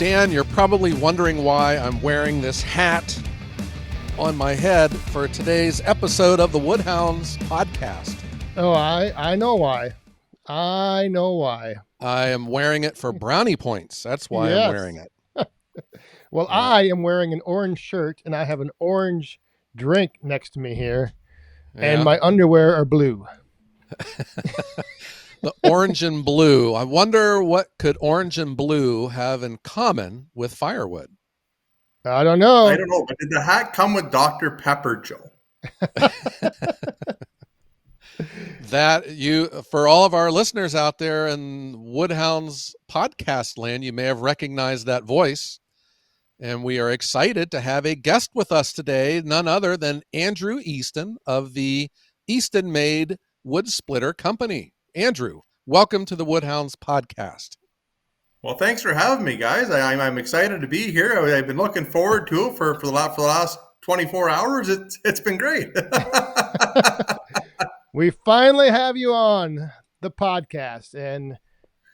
Dan, you're probably wondering why I'm wearing this hat on my head for today's episode of the Woodhounds podcast. Oh, I know why. I know why. I am wearing it for brownie points. That's why I'm wearing it. Well, yeah. I am wearing an orange shirt, and I have an orange drink next to me here, and my underwear are blue. The orange and blue. I wonder what could orange and blue have in common with firewood? I don't know. But did the hat come with Dr. Pepper, Joe? For all of our listeners out there in Woodhounds podcast land, you may have recognized that voice. And we are excited to have a guest with us today, none other than Andrew Easton of the Eastonmade Wood Splitter Company. Andrew, welcome to the Woodhounds podcast. Well, thanks for having me, guys. I'm excited to be here. I've been looking forward to it for the last 24 hours. It's been great. We finally have you on the podcast, and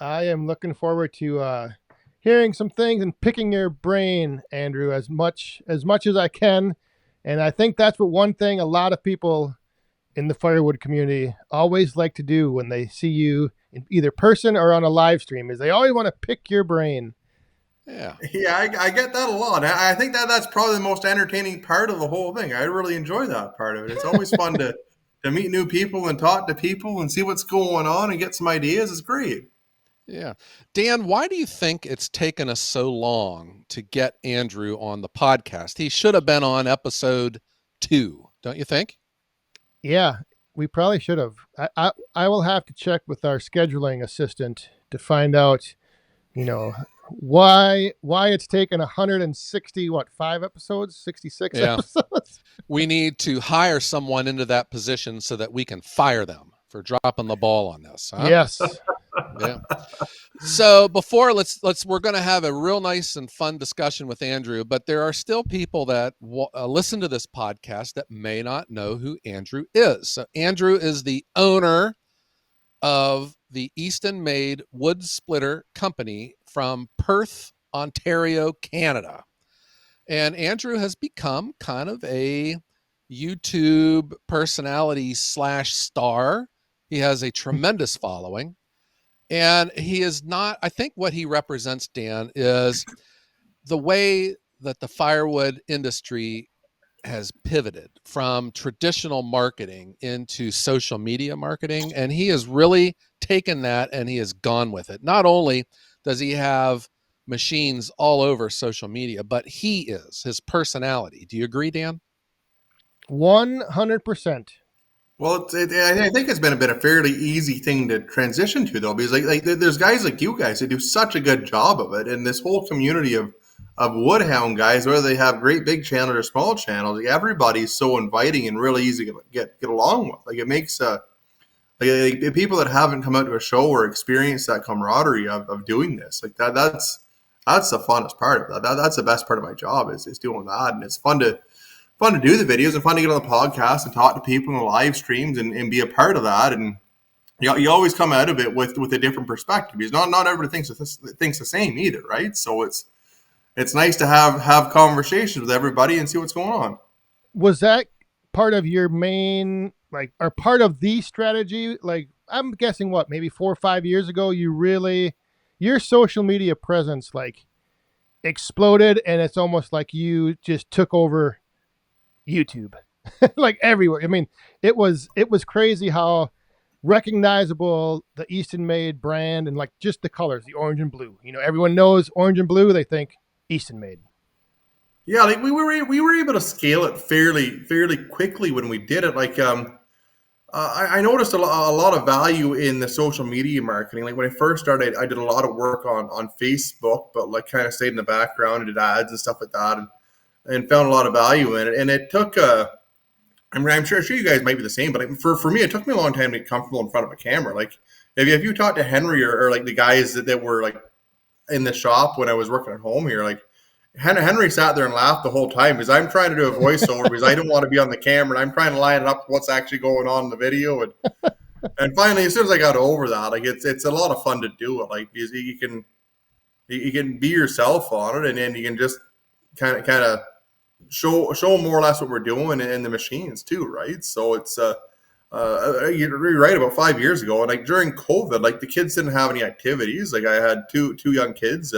I am looking forward to hearing some things and picking your brain, Andrew, as much as I can. And I think that's what one thing a lot of people in the firewood community always like to do when they see you in either person or on a live stream, is they always want to pick your brain. Yeah, I get that a lot. I think that's probably the most entertaining part of the whole thing. I really enjoy that part of it. It's always fun to meet new people and talk to people and see what's going on and get some ideas. It's great. Yeah. Dan, why do you think it's taken us so long to get Andrew on the podcast? He should have been on episode 2, don't you think? Yeah, we probably should have. I will have to check with our scheduling assistant to find out, why it's taken 160, 5 episodes, 66 episodes? We need to hire someone into that position so that we can fire them for dropping the ball on this. Huh? Yes. Yeah. So before we're going to have a real nice and fun discussion with Andrew, but there are still people that listen to this podcast that may not know who Andrew is. So Andrew is the owner of the Eastonmade Wood Splitter Company from Perth, Ontario, Canada. And Andrew has become kind of a YouTube personality / star. He has a tremendous following. And he is not, I think what he represents, Dan, is the way that the firewood industry has pivoted from traditional marketing into social media marketing. And he has really taken that and he has gone with it. Not only does he have machines all over social media, but his personality. Do you agree, Dan? 100%. Well, I think it's been a fairly easy thing to transition to, though, because like there's guys like you guys that do such a good job of it, and this whole community of Woodhound guys, whether they have great big channels or small channels, like everybody's so inviting and really easy to get along with. Like it makes like people that haven't come out to a show or experienced that camaraderie of doing this, like that's the funnest part of that. That's the best part of my job is doing that, and it's fun to do the videos and fun to get on the podcast and talk to people in the live streams and be a part of that. And you always come out of it with a different perspective because not everybody thinks the same either, right? So it's nice to have conversations with everybody and see what's going on. Was that part of your main, or part of the strategy? Like, I'm guessing maybe 4 or 5 years ago, your social media presence exploded, and it's almost like you just took over YouTube, like everywhere. I mean, it was crazy how recognizable the Eastonmade brand and just the colors, the orange and blue. Everyone knows orange and blue. They think Eastonmade. Yeah, like we were able to scale it fairly quickly when we did it. I noticed a lot of value in the social media marketing. Like when I first started, I did a lot of work on Facebook, but kind of stayed in the background and did ads and stuff like that. And found a lot of value in it. And it took, I'm sure you guys might be the same, but for me, it took me a long time to get comfortable in front of a camera. Like if you talk to Henry or the guys that were in the shop when I was working at home here, Henry sat there and laughed the whole time because I'm trying to do a voiceover because I don't want to be on the camera. And I'm trying to line it up with what's actually going on in the video. And finally, as soon as I got over that, it's a lot of fun to do it. Because you can You can be yourself on it, and then you can just kind of show more or less what we're doing in the machines too, right? So it's you're right, about 5 years ago, and like during COVID, like the kids didn't have any activities. Like I had two young kids.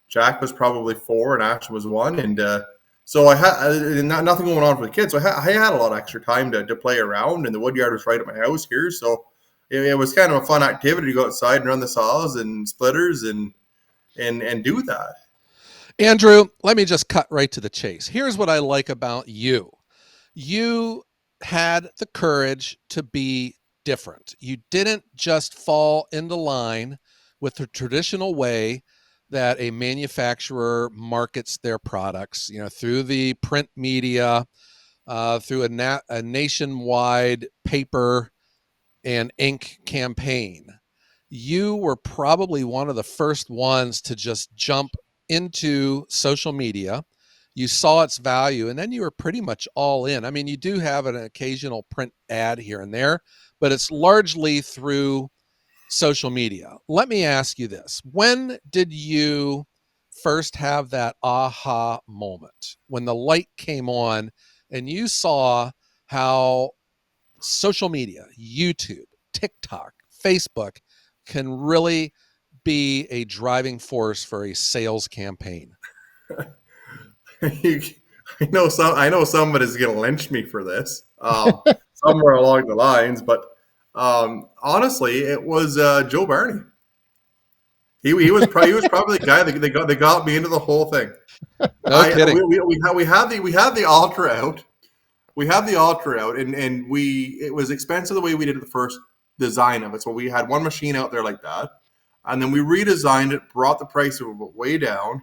Jack was probably 4 and Ashton was 1, and so I had nothing going on for the kids. So I had a lot of extra time to play around, and the wood yard was right at my house here, so it was kind of a fun activity to go outside and run the saws and splitters and do that. Andrew, let me just cut right to the chase. Here's what I like about you. You had the courage to be different. You didn't just fall into line with the traditional way that a manufacturer markets their products, through the print media, through a nationwide paper and ink campaign. You were probably one of the first ones to just jump into social media. You saw its value, and then you were pretty much all in. I mean, you do have an occasional print ad here and there, but it's largely through social media. Let me ask you this. When did you first have that aha moment, when the light came on and you saw how social media, YouTube, TikTok, Facebook can really be a driving force for a sales campaign? I know somebody's going to lynch me for this somewhere along the lines, but honestly, it was Joe Barney. He was probably the guy that got me into the whole thing. No kidding. We had the Ultra out. We had the Ultra out, and it was expensive the way we did the first design of it. So we had one machine out there like that, and then we redesigned it, brought the price of it way down,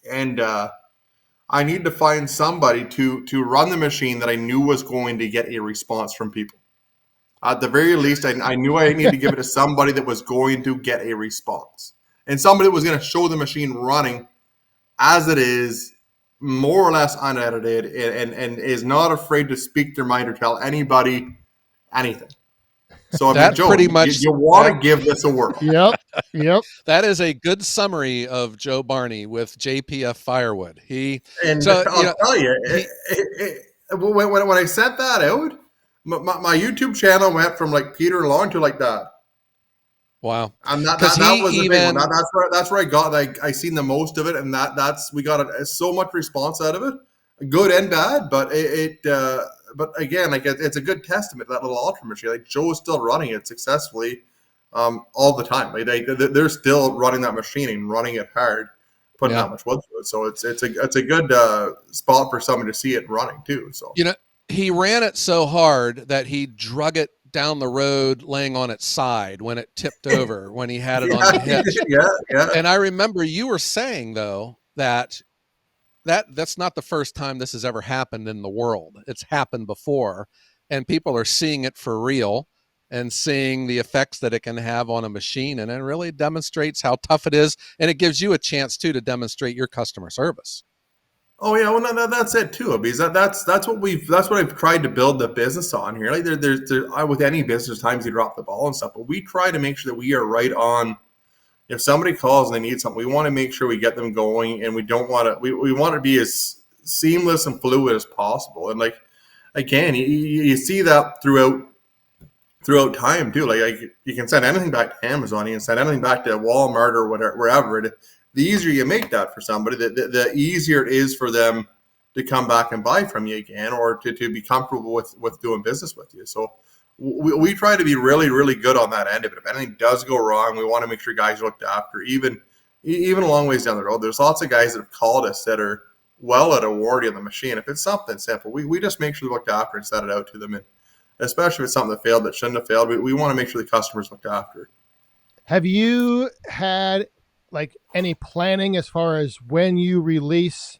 and I need to find somebody to run the machine that I knew was going to get a response from people. At the very least, I knew I needed to give it to somebody that was going to get a response, and somebody that was going to show the machine running as it is, more or less unedited, and is not afraid to speak their mind or tell anybody anything. So I mean, Joe, pretty much, you want to give this a whirl. Yep. That is a good summary of Joe Barney with JPF Firewood. I'll tell you, when I sent that out, my YouTube channel went from like Peter Long to like that. Wow. And that was the big one. That's where I got, like, I seen the most of it, and we got so much response out of it, good and bad. But but again, like it's a good testament to that little Ultra machine. Like Joe is still running it successfully all the time. Like they're still running that machine and running it hard, putting that much wood through it. So it's a good spot for someone to see it running too. So he ran it so hard that he drug it down the road laying on its side when it tipped over, when he had it on the hitch. Yeah. And I remember you were saying, though, that's not the first time this has ever happened in the world. It's happened before, and people are seeing it for real and seeing the effects that it can have on a machine, and it really demonstrates how tough it is, and it gives you a chance, too, to demonstrate your customer service. Oh yeah, well that's it too, because that's what I've tried to build the business on here. Like there's with any business, times you drop the ball and stuff, but we try to make sure that we are right on. If somebody calls and they need something, we want to make sure we get them going, and we don't want to. We want to be as seamless and fluid as possible. And like again, you see that throughout time too. Like you can send anything back to Amazon, you can send anything back to Walmart or whatever, wherever. The easier you make that for somebody, the easier it is for them to come back and buy from you again, or to be comfortable with doing business with you. So we try to be really, really good on that end of it. If anything does go wrong, we want to make sure guys are looked after, even a long ways down the road. There's lots of guys that have called us that are well at a warranty on the machine. If it's something simple, we just make sure they're looked after and send it out to them. And especially if it's something that failed that shouldn't have failed, we want to make sure the customer's looked after. Have you had like any planning as far as when you release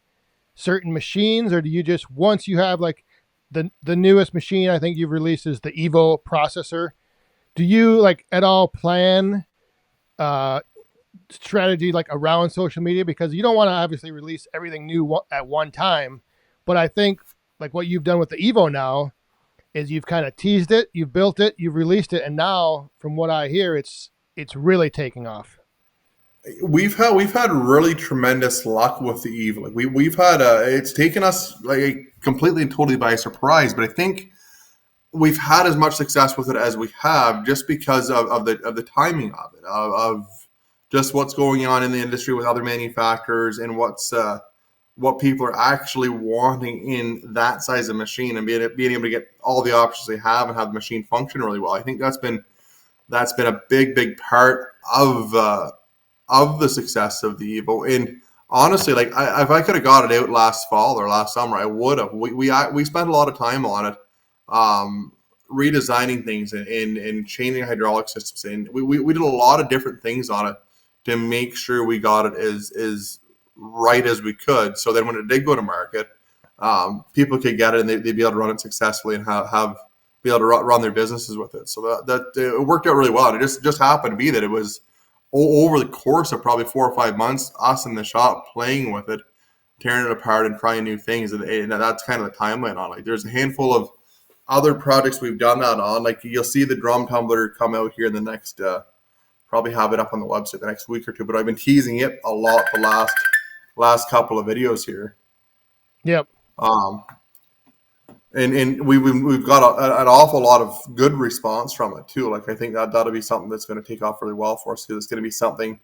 certain machines, or do you just, once you have like the newest machine I think you've released is the Evo processor, do you like at all plan strategy like around social media? Because you don't want to obviously release everything new at one time, but I think like what you've done with the Evo now is you've kind of teased it, you've built it, you've released it, and now from what I hear, it's really taking off. We've had really tremendous luck with the Eve. Like we've had it's taken us like completely and totally by surprise. But I think we've had as much success with it as we have just because of the timing of it, of just what's going on in the industry with other manufacturers and what people are actually wanting in that size of machine, and being able to get all the options they have and have the machine function really well. I think that's been a big part of the success of the Evo. And honestly, like if I could have got it out last fall or last summer, I would have. We spent a lot of time on it, redesigning things and changing hydraulic systems. And we did a lot of different things on it to make sure we got it as right as we could. So then when it did go to market, people could get it and they'd be able to run it successfully and have be able to run their businesses with it. So that it worked out really well. And it just happened to be that it was over the course of probably 4 or 5 months, us in the shop playing with it, tearing it apart and trying new things. And that's kind of the timeline on it. Like there's a handful of other projects we've done that on. Like you'll see the drum tumbler come out here in the next, probably have it up on the website the next week or two. But I've been teasing it a lot the last couple of videos here. Yep. And we've got an awful lot of good response from it too. Like I think that'll be something that's going to take off really well for us, because it's going to be something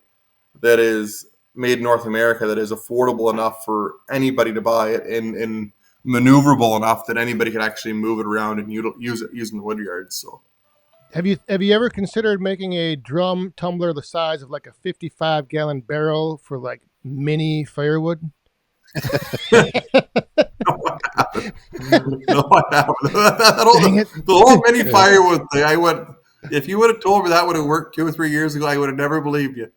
that is made in North America that is affordable enough for anybody to buy it, and maneuverable enough that anybody can actually move it around and use it using the wood yards. So Have you ever considered making a drum tumbler the size of like a 55-gallon barrel for like mini firewood? No, I haven't. The whole mini firewood thing, I went. If you would have told me that would have worked 2 or 3 years ago, I would have never believed you.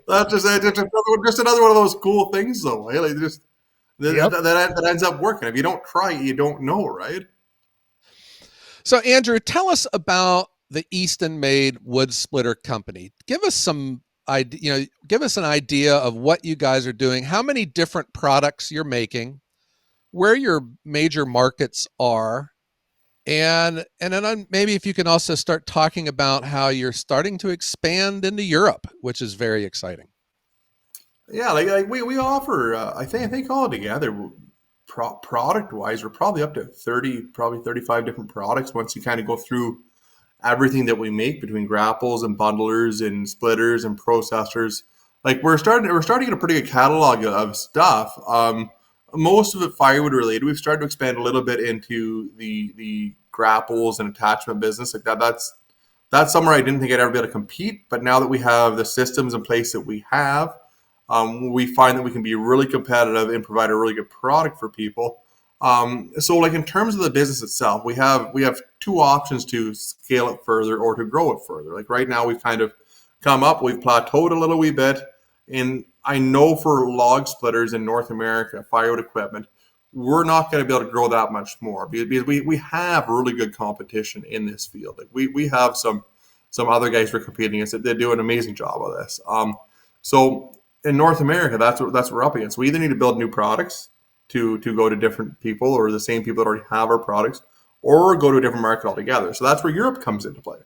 That's just another one of those cool things, though. Right? Like just that ends up working. If you don't try it, you don't know, right? So, Andrew, tell us about the Eastonmade Wood Splitter Company. Give us some idea. Give us an idea of what you guys are doing. How many different products you're making, where your major markets are, and then maybe if you can also start talking about how you're starting to expand into Europe, which is very exciting. Yeah, like we offer. I think all together, product wise, we're probably up to 30, probably 35 different products once you kind of go through everything that we make between grapples and bundlers and splitters and processors. Like we're starting to get a pretty good catalog of stuff. Most of it firewood related. We've started to expand a little bit into the grapples and attachment business. Like that's somewhere I didn't think I'd ever be able to compete. But now that we have the systems in place that we have, we find that we can be really competitive and provide a really good product for people. So like in terms of the business itself, we have 2 options to scale it further or to grow it further. Like right now we've kind of we've plateaued a little wee bit. And I know for log splitters in North America, firewood equipment, we're not going to be able to grow that much more because we have really good competition in this field. Like we have some other guys we're competing against. They do an amazing job of this. So in North America, that's what we're up against. We either need to build new products to go to different people or the same people that already have our products, or go to a different market altogether. So that's where Europe comes into play.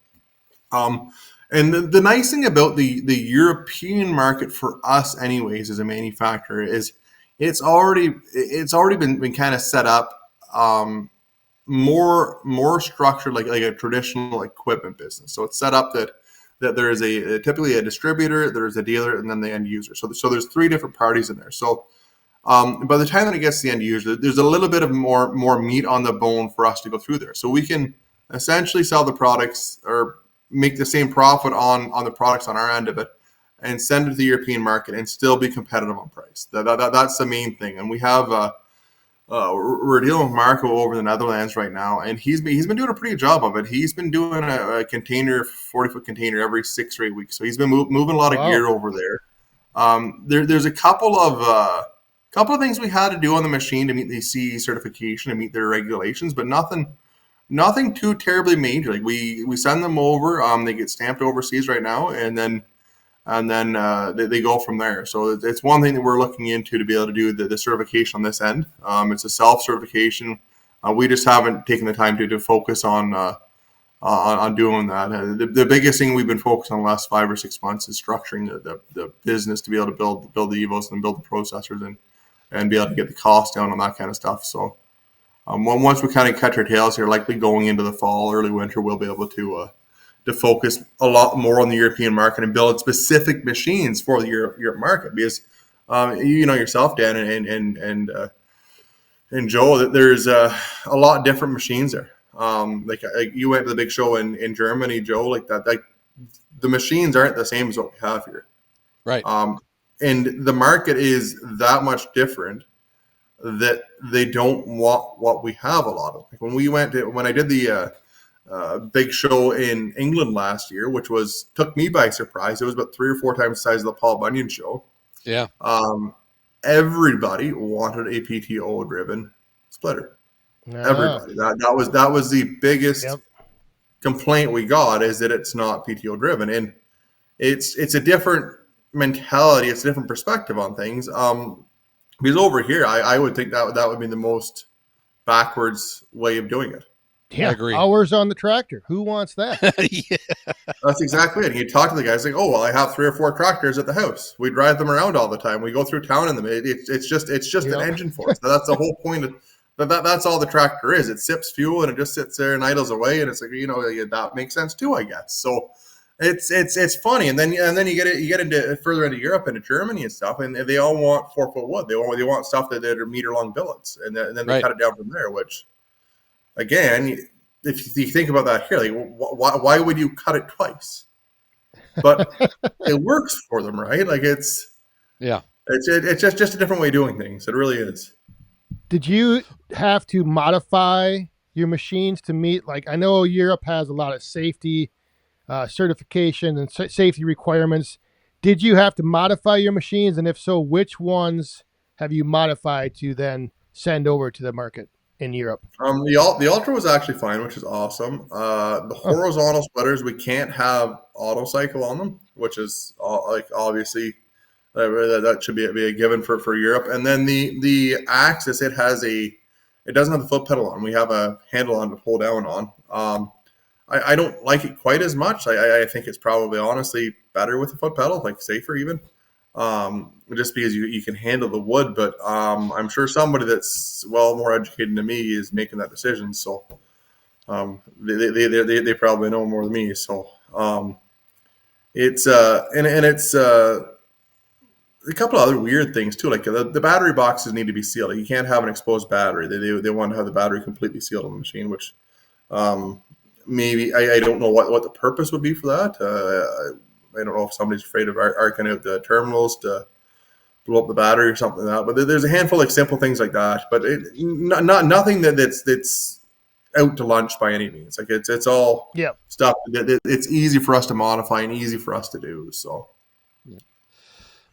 And the nice thing about the European market for us, anyways, as a manufacturer, is it's already been kind of set up more structured like a traditional equipment business. So it's set up that there is typically a distributor, there's a dealer, and then the end user. So there's 3 different parties in there. So by the time that it gets to the end user, there's a little bit of more meat on the bone for us to go through there. So we can essentially sell the products or make the same profit on the products on our end of it and send it to the European market and still be competitive on price. That's the main thing. And we have we're dealing with Marco over in the Netherlands right now, and he's been doing a pretty good job of it. He's been doing a container, 40-foot container every 6 or 8 weeks. So he's been moving a lot of gear over there. There's a couple of things we had to do on the machine to meet the CE certification and meet their regulations, but nothing too terribly major. Like we send them over, they get stamped overseas right now, and then they go from there. So it's one thing that we're looking into to be able to do the certification on this end. It's a self-certification. We just haven't taken the time to focus on on doing that. The biggest thing we've been focused on the last 5 or 6 months is structuring the business to be able to build the Evos and build the processors and be able to get the cost down on that kind of stuff. So once we kind of catch our tails here, likely going into the fall, early winter, we'll be able to focus a lot more on the European market and build specific machines for the Europe market. Because you know yourself, Dan, and Joe, that there's a lot of different machines there. Like you went to the big show in Germany, Joe, like that. Like the machines aren't the same as what we have here, Right. And the market is that much different that they don't want what we have a lot of. Like when I did the big show in England last year, which took me by surprise. It was about 3 or 4 times the size of the Paul Bunyan show. Yeah. Everybody wanted a PTO driven splitter. No. Everybody. That was the biggest Yep. complaint we got, is that it's not PTO driven, and it's a different mentality. It's a different perspective on things. Because over here, I would think that would be the most backwards way of doing it. Yeah, I agree. hours on the tractor. Who wants that? Yeah. That's exactly it. You talk to the guys like, oh, well, I have 3 or 4 tractors at the house. We drive them around all the time. We go through town in them. It's just an engine for us. That's the whole point of that's all the tractor is. It sips fuel and it just sits there and idles away. And it's like, that makes sense too, I guess. So it's funny. And then you get into further into Europe, into Germany and stuff, and they all want 4-foot wood. They want stuff that are meter long billets, and then they cut it down from there. Which, again, if you think about that here, like, why would you cut it twice? But it works for them, right? Like it's just a different way of doing things. It really is. Did you have to modify your machines to meet, like, I know Europe has a lot of safety certification and safety requirements. Did you have to modify your machines? And if so, which ones have you modified to then send over to the market in Europe? The Ultra was actually fine, which is awesome. The horizontal splitters, we can't have auto cycle on them, which is obviously that should be a given for Europe. And then the axis, it doesn't have the foot pedal on. We have a handle on to pull down on. I don't like it quite as much. I think it's probably honestly better with the foot pedal, like safer even. Just because you can handle the wood, but I'm sure somebody that's more educated than me is making that decision. So they probably know more than me. So it's a couple of other weird things too, like the battery boxes need to be sealed. Like you can't have an exposed battery. They want to have the battery completely sealed on the machine, which maybe I don't know what the purpose would be for that. I don't know if somebody's afraid of arcing out the terminals to blow up the battery or something like that. But there's a handful of simple things like that. But nothing that's out to lunch by any means. Like it's all stuff that it's easy for us to modify and easy for us to do. So.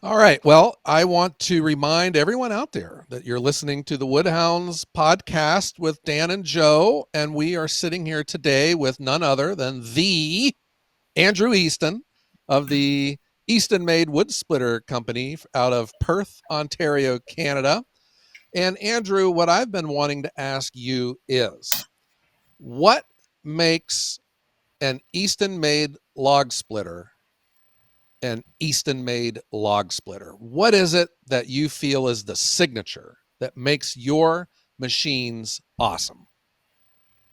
All right. Well, I want to remind everyone out there that you're listening to the Woodhounds podcast with Dan and Joe, and we are sitting here today with none other than the Andrew Easton of the Eastonmade Wood Splitter Company out of Perth, Ontario, Canada. And Andrew, what I've been wanting to ask you is, what makes an Eastonmade log splitter an Eastonmade log splitter? What is it that you feel is the signature that makes your machines awesome?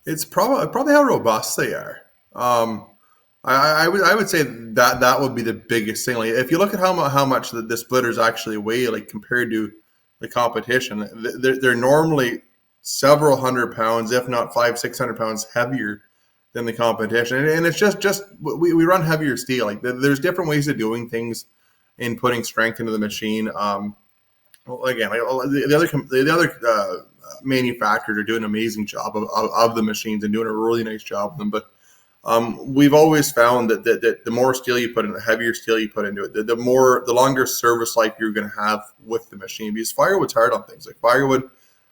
It's probably how robust they are. I would say that would be the biggest thing. Like if you look at how much the splitters actually weigh, like compared to the competition, they're normally several hundred pounds, if not 500-600 pounds heavier than the competition. And it's just we run heavier steel. Like there's different ways of doing things in putting strength into the machine. Again, the other manufacturers are doing an amazing job of the machines and doing a really nice job of them. But we've always found that the more steel you put in, the heavier steel you put into it, the longer service life you're going to have with the machine. Because firewood's hard on things. Like firewood,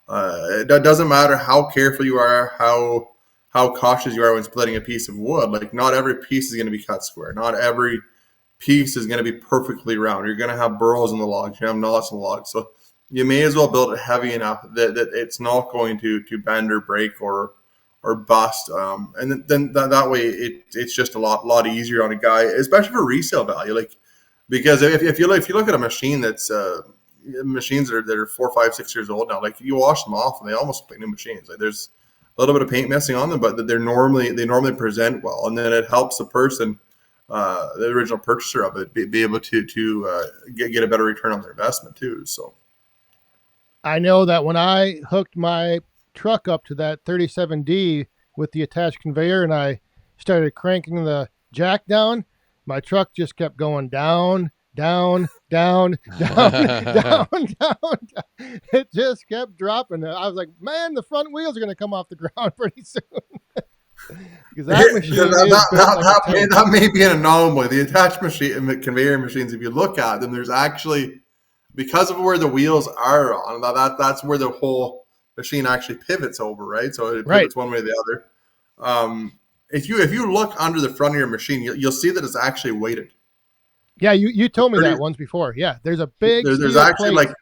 it doesn't matter how careful you are, how cautious you are when splitting a piece of wood. Like not every piece is going to be cut square. Not every piece is going to be perfectly round. You're going to have burrows in the logs. You have knots in the logs. So you may as well build it heavy enough that it's not going to bend or break or or bust. And then that way it's just a lot easier on a guy, especially for resale value. Like, because if you look at a machine that's machines that are 4, 5, 6 years old now, like you wash them off and they almost look like new machines. Like there's a little bit of paint missing on them, but they normally present well, and then it helps the person, the original purchaser of it, be able to get a better return on their investment too. So I know that when I hooked my truck up to that 37D with the attached conveyor and I started cranking the jack down, my truck just kept going down, down, down, down, down, down. It just kept dropping. I was like, man, the front wheels are going to come off the ground pretty soon. Because that machine that may be an anomaly. The attached machine conveyor machines, if you look at them, there's actually, because of where the wheels are on, that's where the whole machine actually pivots over, right? So it pivots one way or the other. If you look under the front of your machine, you'll see that it's actually weighted. Yeah, you told me that once before. Yeah, there's a big there's actually plate. Like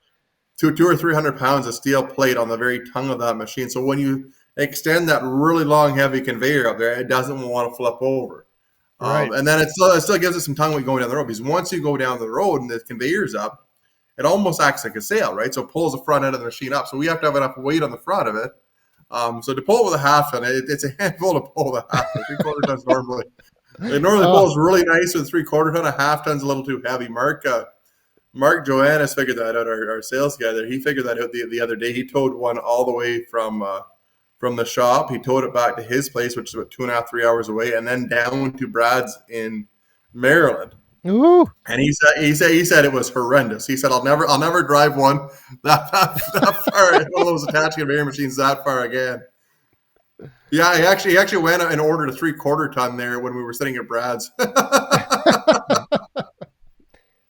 200 or 300 pounds of steel plate on the very tongue of that machine. So when you extend that really long, heavy conveyor up there, it doesn't want to flip over. Right. And then it still gives it some tongue weight going down the road, because once you go down the road and the conveyor's up, it almost acts like a sail, right? So it pulls the front end of the machine up. So we have to have enough weight on the front of it. So to pull it with a half ton, it's a handful to pull the half ton. 3/4 tons normally. It normally pulls really nice with 3/4 ton. A half ton's a little too heavy. Mark Joannis figured that out. Our sales guy there, he figured that out the other day. He towed one all the way from the shop. He towed it back to his place, which is about 2.5, 3 hours away, and then down to Brad's in Maryland. Ooh. And he said it was horrendous. He said, I'll never drive one that far, one of those attached conveyor machines that far again. Yeah, he actually went and ordered a 3/4 ton there when we were sitting at Brad's.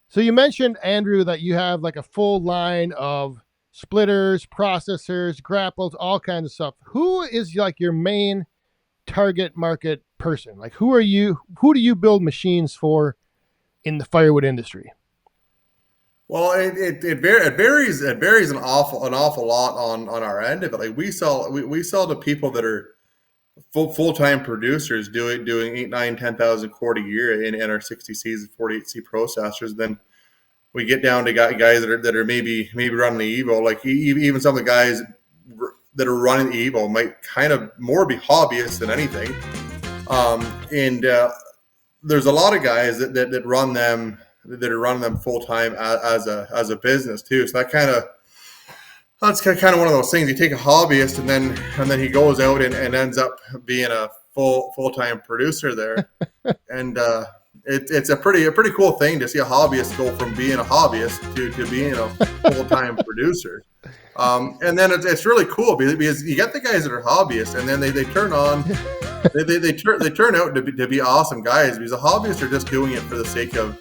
So you mentioned, Andrew, that you have like a full line of splitters, processors, grapples, all kinds of stuff. Who is like your main target market person? Like who do you build machines for in the firewood industry? Well, it varies an awful lot on our end of it. Like we sell to people that are full-time producers doing 8, 9, 10,000 quart a year in our 60Cs and 48C processors. Then we get down to guys that are maybe running the Evo. Like even some of the guys that are running the Evo might kind of more be hobbyists than anything. And there's a lot of guys that run them, that are running them full time as a business too. So that's kind of one of those things. You take a hobbyist and then he goes out and ends up being a full time producer there, and it's a pretty cool thing to see a hobbyist go from being a hobbyist to being a full time producer. And then it's really cool because you get the guys that are hobbyists, and then they turn on. They turn out to be awesome guys, because the hobbyists are just doing it for the sake of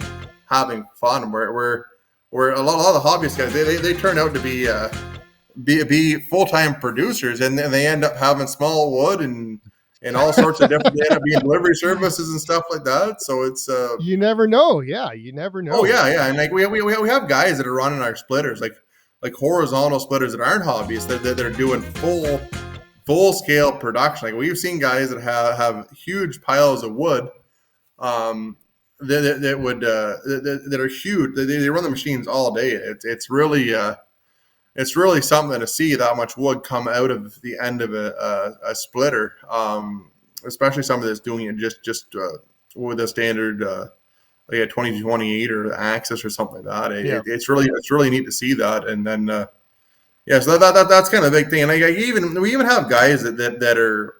having fun. Where a lot of the hobbyist guys, they turn out to be full-time producers, and then they end up having small wood and all sorts of different. They end up being delivery services and stuff like that. So it's you never know. Yeah, you never know. Oh yeah, and like we have guys that are running our splitters, like horizontal splitters that aren't hobbyists, that are doing full scale production. Like we've seen guys that have huge piles of wood, that are huge. They run the machines all day. It's really something to see that much wood come out of the end of a splitter, especially somebody that's doing it just with a standard like a 2028 or Axis or something like that. It's really neat to see that. And then so that's kind of the big thing. And we even have guys that are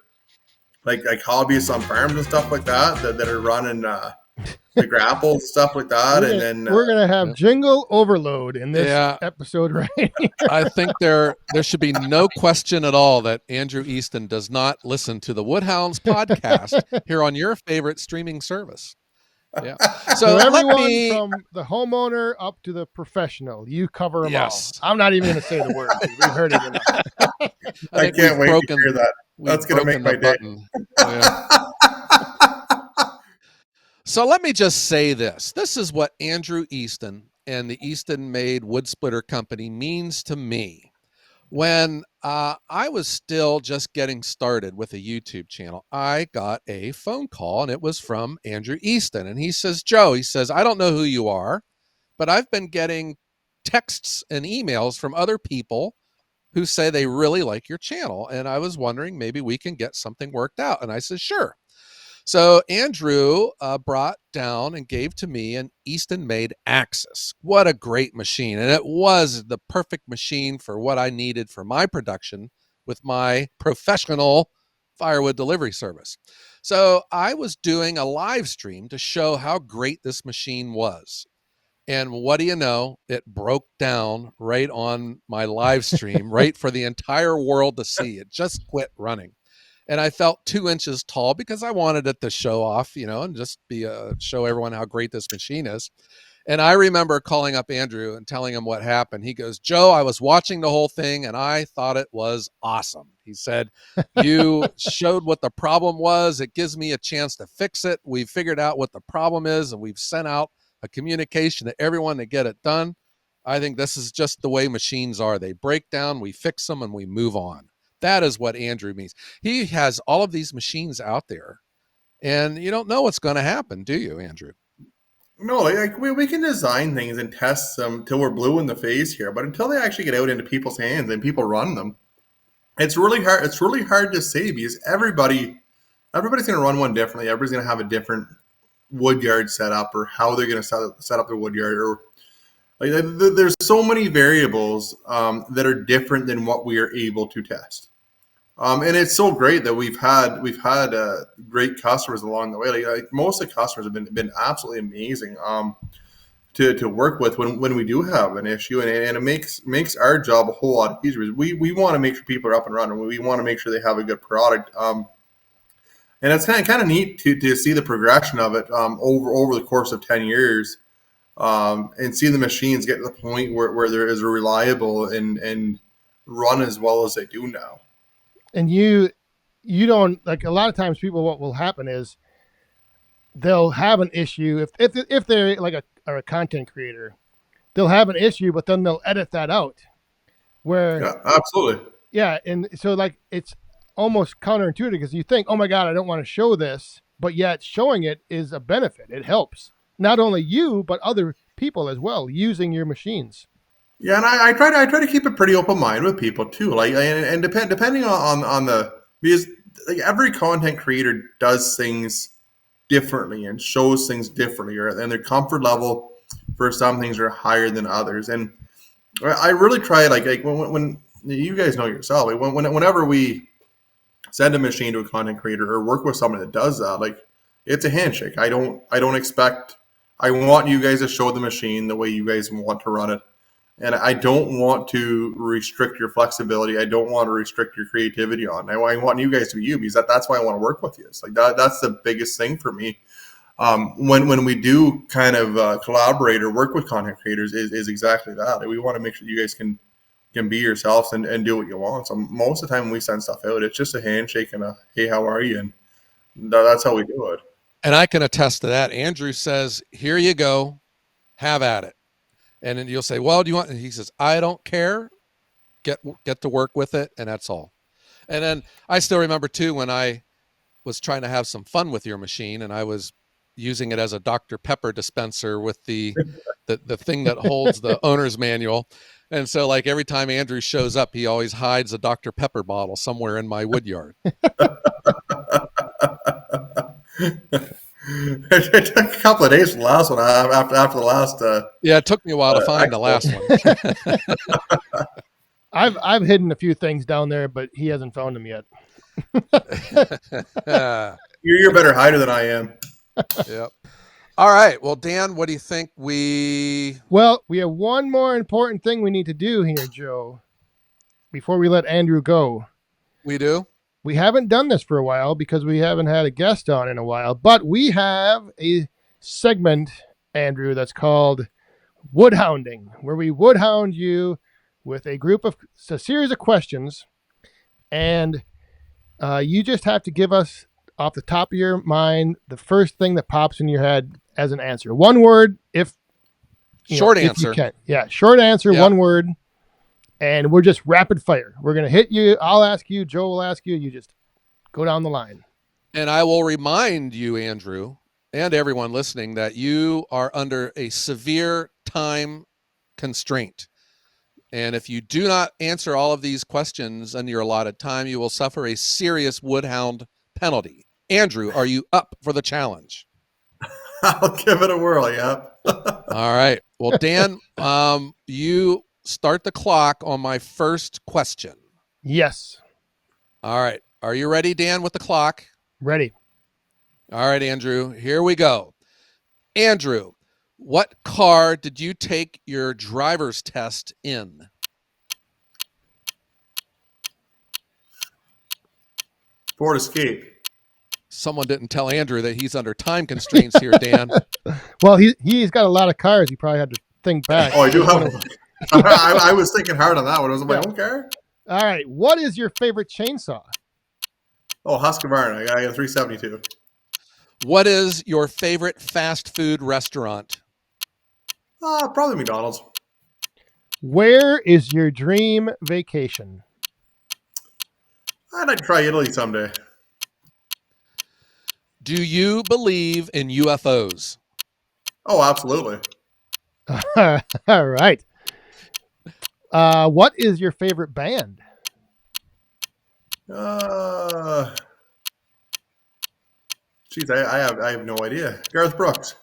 like hobbyists on farms and stuff like that are running the grapples and stuff like that. We're gonna have jingle overload in this episode, right here. I think there should be no question at all that Andrew Easton does not listen to the Woodhounds podcast here on your favorite streaming service. Yeah. So everyone from the homeowner up to the professional, you cover them all. I'm not even going to say the word. We've heard it enough. I can't wait to hear that. That's going to make my day. So let me just say this. This is what Andrew Easton and the Eastonmade Wood Splitter Company means to me. When I was still just getting started with a YouTube channel, I got a phone call, and it was from Andrew Easton. And he says, Joe, he says, I don't know who you are, but I've been getting texts and emails from other people who say they really like your channel. And I was wondering, maybe we can get something worked out. And I said, sure. So Andrew brought down and gave to me an Eastonmade Axis. What a great machine. And it was the perfect machine for what I needed for my production with my professional firewood delivery service. So I was doing a live stream to show how great this machine was. And what do you know? It broke down right on my live stream, right for the entire world to see. It just quit running. And I felt 2 inches tall because I wanted it to show off, and just show everyone how great this machine is. And I remember calling up Andrew and telling him what happened. He goes, Joe, I was watching the whole thing and I thought it was awesome. He said, you showed what the problem was. It gives me a chance to fix it. We've figured out what the problem is, and we've sent out a communication to everyone to get it done. I think this is just the way machines are. They break down, we fix them, and we move on. That is what Andrew means. He has all of these machines out there, and you don't know what's going to happen, do you, Andrew? No, like we can design things and test them till we're blue in the face here, but until they actually get out into people's hands and people run them, it's really hard. It's really hard to say because everybody's going to run one differently. Everybody's going to have a different wood yard setup, or how they're going to set up their wood yard, or like there's so many variables that are different than what we are able to test. And it's so great that we've had great customers along the way. Like most of the customers have been absolutely amazing to work with when we do have an issue, and it makes our job a whole lot easier. We want to make sure people are up and running. We want to make sure they have a good product. And it's kind of neat to see the progression of it over the course of 10 years, and see the machines get to the point where they're as reliable and run as well as they do now. And you don't, like, a lot of times people, what will happen is they'll have an issue if they're like a content creator, they'll have an issue, but then they'll edit that out. Yeah, absolutely. Yeah, and so like it's almost counterintuitive because you think, oh my God, I don't want to show this, but yet showing it is a benefit. It helps not only you but other people as well using your machines. Yeah, and I try to keep a pretty open mind with people too. Like, and depending on the, because like every content creator does things differently and shows things differently, and their comfort level for some things are higher than others. And I really try, like when you guys know yourself, like whenever we send a machine to a content creator or work with someone that does that, like it's a handshake. I don't expect. I want you guys to show the machine the way you guys want to run it. And I don't want to restrict your flexibility. I don't want to restrict your creativity on. I want you guys to be you, because that's why I want to work with you. It's like that's the biggest thing for me. When we do kind of collaborate or work with content creators is exactly that. We want to make sure you guys can be yourselves and do what you want. So most of the time when we send stuff out, it's just a handshake and a, hey, how are you? And that's how we do it. And I can attest to that. Andrew says, here you go, have at it. And then you'll say, well, do you want, and he says, I don't care, get to work with it. And that's all. And then I still remember too, when I was trying to have some fun with your machine and I was using it as a Dr. Pepper dispenser with the thing that holds the owner's manual. And so like every time Andrew shows up, he always hides a Dr. Pepper bottle somewhere in my wood yard. It took a couple of days for the last one after the last. Yeah, it took me a while to find the last one. I've hidden a few things down there, but he hasn't found them yet. You're a better hider than I am. Yep. All right. Well, Dan, what do you think Well, we have one more important thing we need to do here, Joe, before we let Andrew go. We do? We haven't done this for a while because we haven't had a guest on in a while, but we have a segment, Andrew, that's called Woodhounding, where we woodhound you with a series of questions, and you just have to give us off the top of your mind the first thing that pops in your head as an answer. One word, if short answer. If you can. Yeah, short answer, yeah. One word. and we're just rapid fire. We're going to hit you. I'll ask you. Joe will ask you. You just go down the line. And I will remind you, Andrew, and everyone listening, that you are under a severe time constraint. And if you do not answer all of these questions in your allotted time, you will suffer a serious Woodhound penalty. Andrew, are you up for the challenge? I'll give it a whirl, yeah. All right. Well, Dan, you start the clock on my first question. Yes. All right. Are you ready, Dan, with the clock? Ready. All right, Andrew, here we go. Andrew, what car did you take your driver's test in? Ford Escape. Someone didn't tell Andrew that he's under time constraints here, Dan. Well, he's got a lot of cars. He probably had to think back. Oh, I do have one. I was thinking hard on that one. Was it my own car? All right. What is your favorite chainsaw? Oh, Husqvarna. I got a 372. What is your favorite fast food restaurant? Probably McDonald's. Where is your dream vacation? I'd like to try Italy someday. Do you believe in UFOs? Oh, absolutely. All right. What is your favorite band? Geez, I have no idea. Garth Brooks.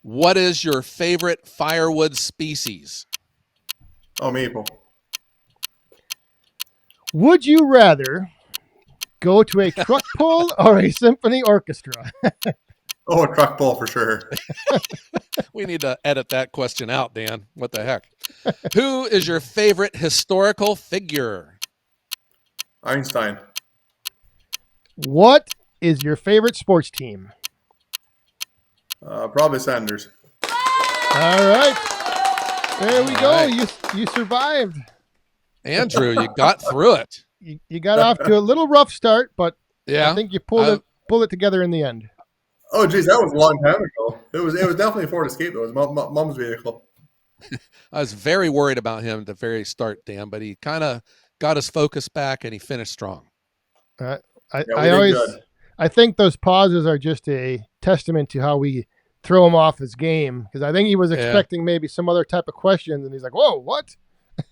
What is your favorite firewood species? Oh, maple. Would you rather go to a truck pull or a symphony orchestra? Oh, a truck pull for sure. We need to edit that question out, Dan. What the heck? Who is your favorite historical figure? Einstein. What is your favorite sports team? Probably Sanders. All right. There we go. Right. You survived. Andrew, you got through it. You got off to a little rough start, but Yeah. I think you pulled it together in the end. Oh, geez, that was a long time ago. It was definitely a Ford Escape, though. It was Mom's vehicle. I was very worried about him at the very start, Dan, but he kind of got his focus back and he finished strong. I think those pauses are just a testament to how we throw him off his game, because I think he was expecting maybe some other type of questions, and he's like, "Whoa, what?"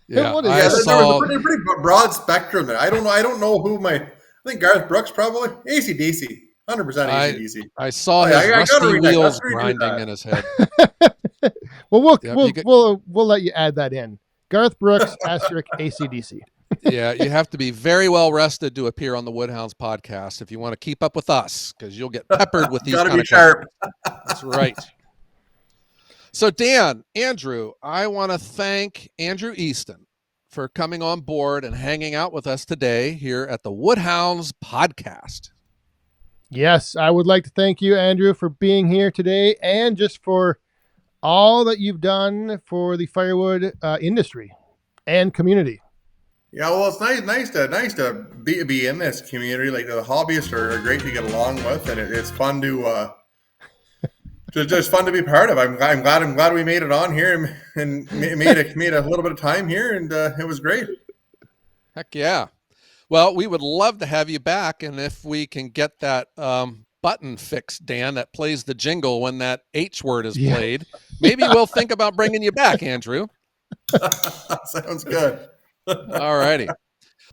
Yeah, What is There that? was a pretty broad spectrum there. I don't know who I think Garth Brooks probably. AC/DC. 100% AC/DC. I saw his rusty wheels grinding in his head. Well, we'll let you add that in. Garth Brooks, asterisk AC/DC. Yeah, you have to be very well rested to appear on the Woodhounds podcast if you want to keep up with us, because you'll get peppered with these. Gotta be sharp. That's right. So, Dan, Andrew, I want to thank Andrew Easton for coming on board and hanging out with us today here at the Woodhounds podcast. Yes, I would like to thank you, Andrew, for being here today, and just for all that you've done for the firewood industry and community. Yeah, well, it's nice to be in this community. Like, the hobbyists are great to get along with, and it's fun to just fun to be part of. I'm glad we made it on here and made a little bit of time here, and it was great. Heck yeah. Well, we would love to have you back, and if we can get that button fixed, Dan, that plays the jingle when that H word is played, maybe we'll think about bringing you back, Andrew. Sounds good. All righty.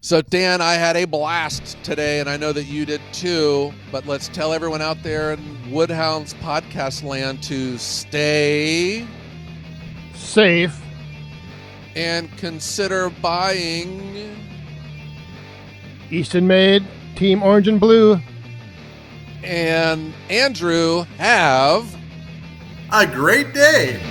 So, Dan, I had a blast today, and I know that you did too, but let's tell everyone out there in Woodhounds podcast land to stay safe and consider buying Eastonmade Team Orange and Blue. And Andrew, have a great day.